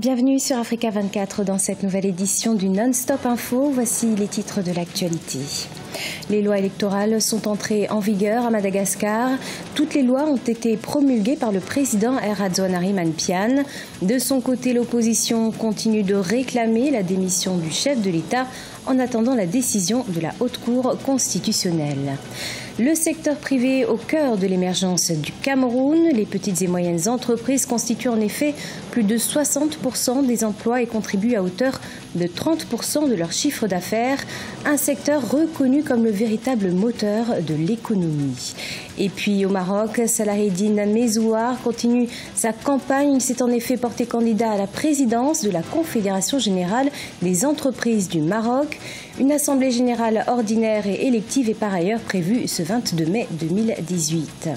Bienvenue sur Africa 24 dans cette nouvelle édition du Non-Stop Info. Voici les titres de l'actualité. Les lois électorales sont entrées en vigueur à Madagascar. Toutes les lois ont été promulguées par le président Radzoanary Manpiane. De son côté, l'opposition continue de réclamer la démission du chef de l'État en attendant la décision de la Haute Cour constitutionnelle. Le secteur privé au cœur de l'émergence du Cameroun. Les petites et moyennes entreprises constituent en effet plus de 60% des emplois et contribuent à hauteur de 30% de leur chiffre d'affaires. Un secteur reconnu comme le véritable moteur de l'économie. Et puis au Maroc, Salah Eddine Mezouar continue sa campagne. Il s'est en effet porté candidat à la présidence de la Confédération générale des entreprises du Maroc. Une assemblée générale ordinaire et élective est par ailleurs prévue ce 22 mai 2018.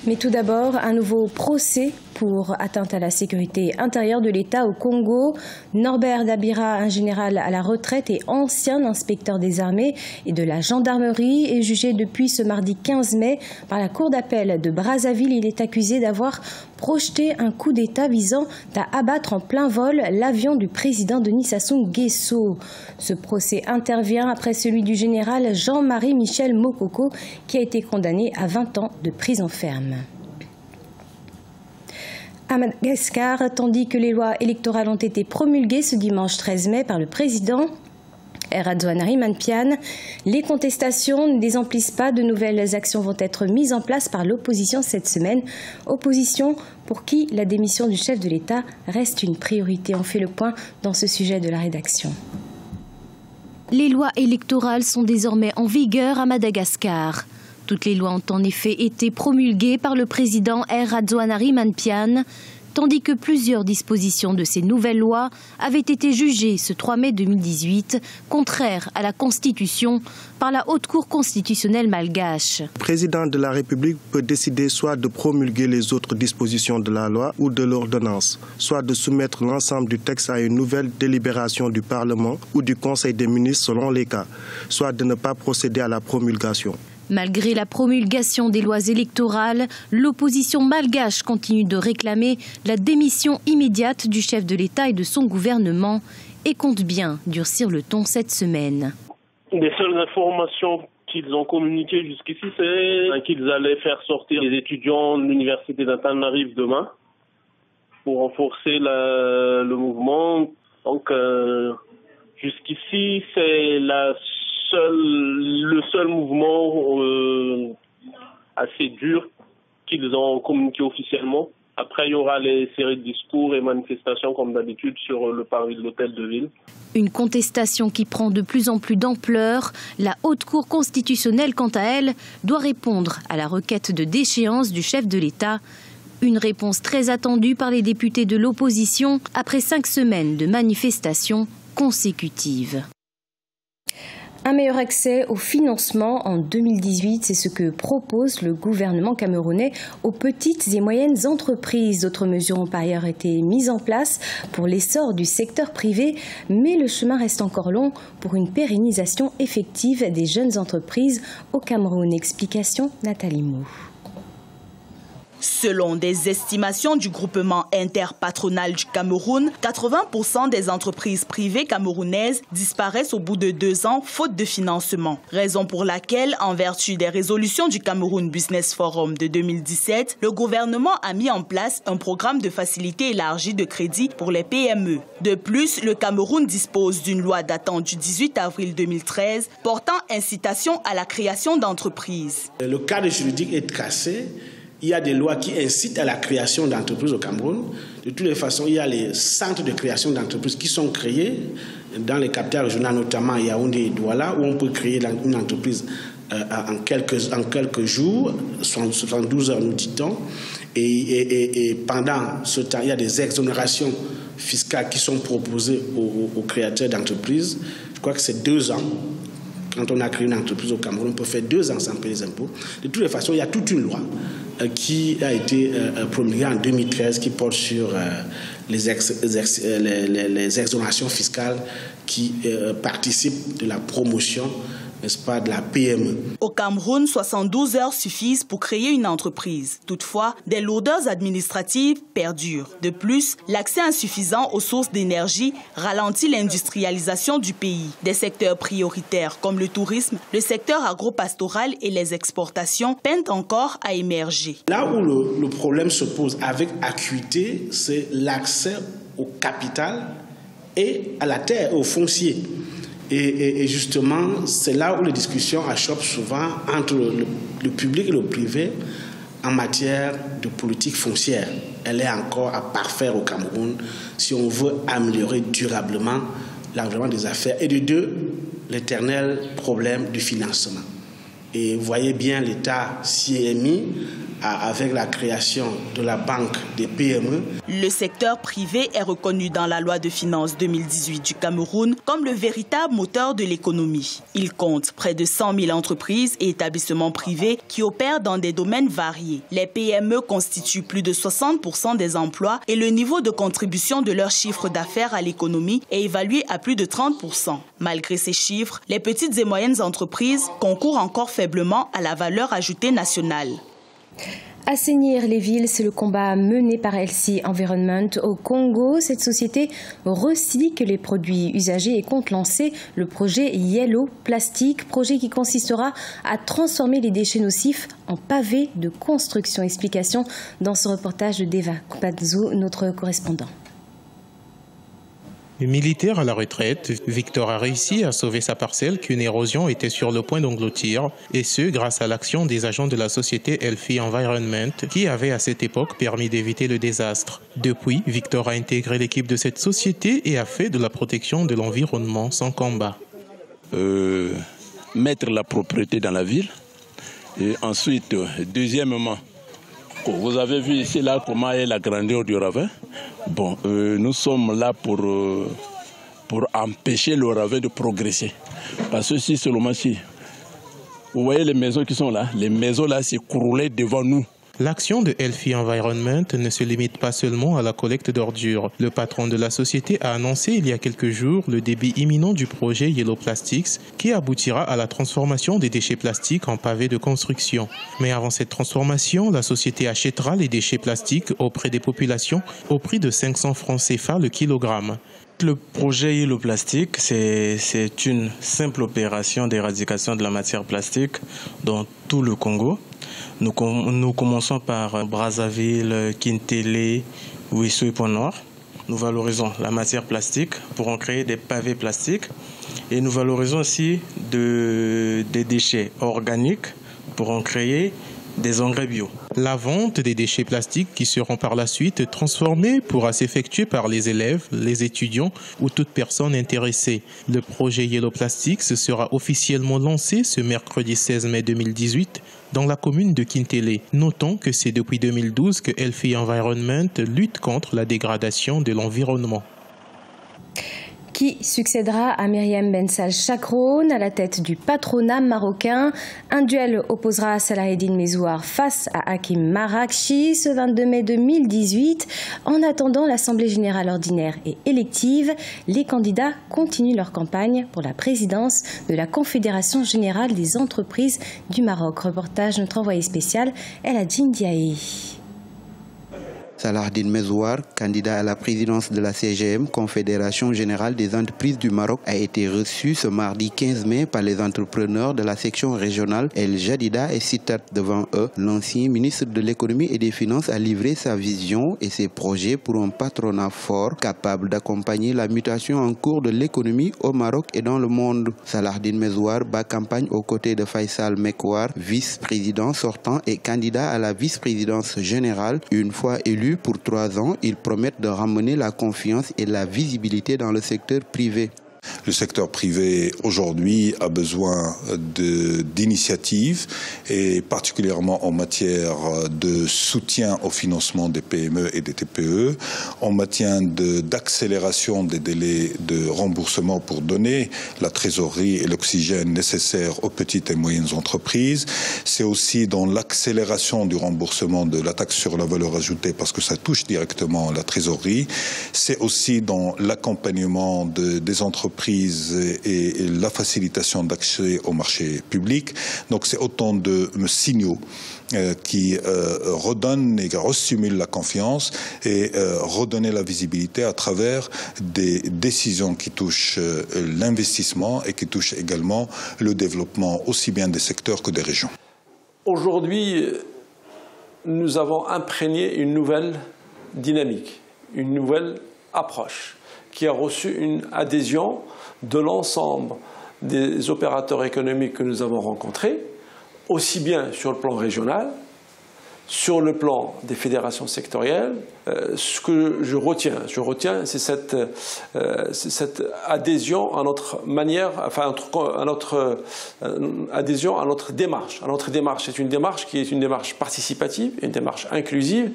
Mais tout d'abord, un nouveau procès pour atteinte à la sécurité intérieure de l'État au Congo. Norbert Dabira, un général à la retraite et ancien inspecteur des armées et de la gendarmerie, est jugé depuis ce mardi 15 mai par la cour d'appel de Brazzaville. Il est accusé d'avoir projeté un coup d'État visant à abattre en plein vol l'avion du président Denis Sassou Nguesso. Ce procès intervient après celui du général Jean-Marie Michel Mokoko qui a été condamné à 20 ans de prison ferme. À Madagascar, tandis que les lois électorales ont été promulguées ce dimanche 13 mai par le président Radzoanary Manpiane, les contestations ne désemplissent pas. De nouvelles actions vont être mises en place par l'opposition cette semaine. Opposition pour qui la démission du chef de l'État reste une priorité. On fait le point dans ce sujet de la rédaction. Les lois électorales sont désormais en vigueur à Madagascar. Toutes les lois ont en effet été promulguées par le président Radzoanary Manpiane, tandis que plusieurs dispositions de ces nouvelles lois avaient été jugées ce 3 mai 2018 contraires à la Constitution par la Haute Cour constitutionnelle malgache. Le président de la République peut décider soit de promulguer les autres dispositions de la loi ou de l'ordonnance, soit de soumettre l'ensemble du texte à une nouvelle délibération du Parlement ou du Conseil des ministres selon les cas, soit de ne pas procéder à la promulgation. Malgré la promulgation des lois électorales, l'opposition malgache continue de réclamer la démission immédiate du chef de l'État et de son gouvernement et compte bien durcir le ton cette semaine. Les seules informations qu'ils ont communiquées jusqu'ici, c'est qu'ils allaient faire sortir les étudiants de l'université d'Antananarive demain pour renforcer le mouvement. Donc jusqu'ici, c'est le seul mouvement assez dur qu'ils ont communiqué officiellement. Après, il y aura les séries de discours et manifestations comme d'habitude sur le parvis de l'hôtel de ville. Une contestation qui prend de plus en plus d'ampleur. La Haute Cour constitutionnelle, quant à elle, doit répondre à la requête de déchéance du chef de l'État. Une réponse très attendue par les députés de l'opposition après 5 semaines de manifestations consécutives. Un meilleur accès au financement en 2018, c'est ce que propose le gouvernement camerounais aux petites et moyennes entreprises. D'autres mesures ont par ailleurs été mises en place pour l'essor du secteur privé, mais le chemin reste encore long pour une pérennisation effective des jeunes entreprises au Cameroun. Explication Nathalie Mou. Selon des estimations du groupement interpatronal du Cameroun, 80% des entreprises privées camerounaises disparaissent au bout de 2 ans faute de financement. Raison pour laquelle, en vertu des résolutions du Cameroun Business Forum de 2017, le gouvernement a mis en place un programme de facilité élargie de crédit pour les PME. De plus, le Cameroun dispose d'une loi datant du 18 avril 2013 portant incitation à la création d'entreprises. Le cadre juridique est cassé. Il y a des lois qui incitent à la création d'entreprises au Cameroun. De toutes les façons, il y a les centres de création d'entreprises qui sont créés dans les capitales régionales, notamment Yaoundé et Douala, où on peut créer une entreprise en quelques jours, 72 heures, nous dit-on. Et pendant ce temps, il y a des exonérations fiscales qui sont proposées aux créateurs d'entreprises. Je crois que c'est 2 ans. Quand on a créé une entreprise au Cameroun, on peut faire 2 ans sans payer les impôts. De toutes les façons, il y a toute une loi qui a été promulguée en 2013 qui porte sur les exonérations fiscales qui participent de la promotion n'est-ce pas, de la PME. Au Cameroun, 72 heures suffisent pour créer une entreprise. Toutefois, des lourdeurs administratives perdurent. De plus, l'accès insuffisant aux sources d'énergie ralentit l'industrialisation du pays. Des secteurs prioritaires comme le tourisme, le secteur agropastoral et les exportations peinent encore à émerger. Là où le problème se pose avec acuité, c'est l'accès au capital et à la terre, au foncier. Et justement, c'est là où les discussions achoppent souvent entre le public et le privé en matière de politique foncière. Elle est encore à parfaire au Cameroun si on veut améliorer durablement l'environnement des affaires. Et de deux, l'éternel problème du financement. Et vous voyez bien l'État s'y est mis avec la création de la banque des PME. Le secteur privé est reconnu dans la loi de finances 2018 du Cameroun comme le véritable moteur de l'économie. Il compte près de 100 000 entreprises et établissements privés qui opèrent dans des domaines variés. Les PME constituent plus de 60% des emplois et le niveau de contribution de leur chiffre d'affaires à l'économie est évalué à plus de 30%. Malgré ces chiffres, les petites et moyennes entreprises concourent encore faiblement à la valeur ajoutée nationale. Assainir les villes, c'est le combat mené par LC Environment au Congo. Cette société recycle les produits usagés et compte lancer le projet Yellow Plastic, projet qui consistera à transformer les déchets nocifs en pavés de construction. Explication dans ce reportage de Deva Kupadzu, notre correspondant. Militaire à la retraite, Victor a réussi à sauver sa parcelle qu'une érosion était sur le point d'engloutir, et ce grâce à l'action des agents de la société LC Environment qui avait à cette époque permis d'éviter le désastre. Depuis, Victor a intégré l'équipe de cette société et a fait de la protection de l'environnement son combat. Mettre la propreté dans la ville, et ensuite, deuxièmement, vous avez vu ici là comment est la grandeur du ravin. Bon, nous sommes là pour empêcher le ravin de progresser. Parce que si seulement si, vous voyez les maisons qui sont là, les maisons là s'écroulaient devant nous. L'action de Healthy Environment ne se limite pas seulement à la collecte d'ordures. Le patron de la société a annoncé il y a quelques jours le début imminent du projet Yellow Plastics qui aboutira à la transformation des déchets plastiques en pavés de construction. Mais avant cette transformation, la société achètera les déchets plastiques auprès des populations au prix de 500 francs CFA le kilogramme. Le projet Yellow Plastic, c'est une simple opération d'éradication de la matière plastique dans tout le Congo. Nous commençons par Brazzaville, Kintélé, Ouissou et Pont-Noir. Nous valorisons la matière plastique pour en créer des pavés plastiques et nous valorisons aussi des déchets organiques pour en créer des engrais bio. La vente des déchets plastiques qui seront par la suite transformés pourra s'effectuer par les élèves, les étudiants ou toute personne intéressée. Le projet Yellow Plastics sera officiellement lancé ce mercredi 16 mai 2018 dans la commune de Kintélé. Notons que c'est depuis 2012 que Healthy Environment lutte contre la dégradation de l'environnement. Qui succédera à Myriam Bensal Chakroun à la tête du patronat marocain. Un duel opposera Salaheddine Mezouar face à Hakim Marakchi ce 22 mai 2018. En attendant l'Assemblée générale ordinaire et élective, les candidats continuent leur campagne pour la présidence de la Confédération générale des entreprises du Maroc. Reportage notre envoyé spécial Eladjine Diaye. Salaheddine Mezouar, candidat à la présidence de la CGM, Confédération générale des entreprises du Maroc, a été reçu ce mardi 15 mai par les entrepreneurs de la section régionale El Jadida et citat devant eux. L'ancien ministre de l'économie et des finances a livré sa vision et ses projets pour un patronat fort capable d'accompagner la mutation en cours de l'économie au Maroc et dans le monde. Salaheddine Mezouar bat campagne aux côtés de Faisal Mekwar, vice-président sortant et candidat à la vice-présidence générale. Une fois élu pour 3 ans, ils promettent de ramener la confiance et la visibilité dans le secteur privé. Le secteur privé aujourd'hui a besoin d'initiatives et particulièrement en matière de soutien au financement des PME et des TPE, en matière d'accélération des délais de remboursement pour donner la trésorerie et l'oxygène nécessaires aux petites et moyennes entreprises. C'est aussi dans l'accélération du remboursement de la taxe sur la valeur ajoutée parce que ça touche directement la trésorerie. C'est aussi dans l'accompagnement des entreprises entreprises et la facilitation d'accès au marché public. Donc c'est autant de signaux qui redonnent et restimulent la confiance et redonner la visibilité à travers des décisions qui touchent l'investissement et qui touchent également le développement aussi bien des secteurs que des régions. Aujourd'hui, nous avons imprégné une nouvelle dynamique, une nouvelle approche qui a reçu une adhésion de l'ensemble des opérateurs économiques que nous avons rencontrés, aussi bien sur le plan régional, sur le plan des fédérations sectorielles. Ce que je retiens, c'est cette adhésion à notre manière, enfin à notre adhésion à notre démarche. C'est une démarche qui est une démarche participative, une démarche inclusive.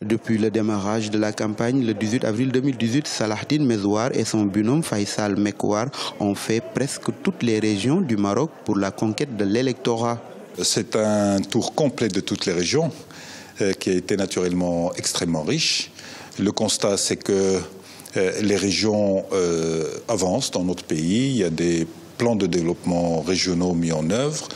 Depuis le démarrage de la campagne, le 18 avril 2018, Salahdine Mezouar et son binôme Faisal Mekwar ont fait presque toutes les régions du Maroc pour la conquête de l'électorat. C'est un tour complet de toutes les régions qui a été naturellement extrêmement riche. Le constat, c'est que les régions avancent dans notre pays. Il y a des plans de développement régionaux mis en œuvre.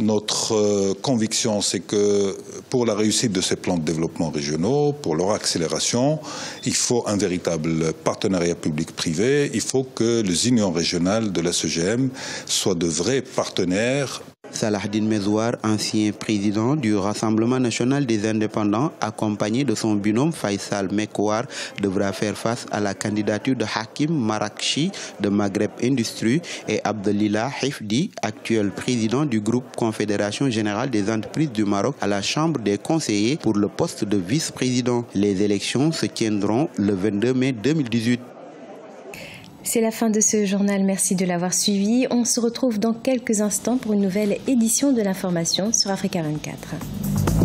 Notre conviction, c'est que pour la réussite de ces plans de développement régionaux, pour leur accélération, il faut un véritable partenariat public-privé. Il faut que les unions régionales de la CGM soient de vrais partenaires. Salahdine Mezouar, ancien président du Rassemblement national des indépendants, accompagné de son binôme Faisal Mekwar, devra faire face à la candidature de Hakim Marakchi de Maghreb Industrie et Abdelillah Hifdi, actuel président du groupe Confédération générale des entreprises du Maroc, à la Chambre des conseillers pour le poste de vice-président. Les élections se tiendront le 22 mai 2018. C'est la fin de ce journal, merci de l'avoir suivi. On se retrouve dans quelques instants pour une nouvelle édition de l'information sur Africa 24.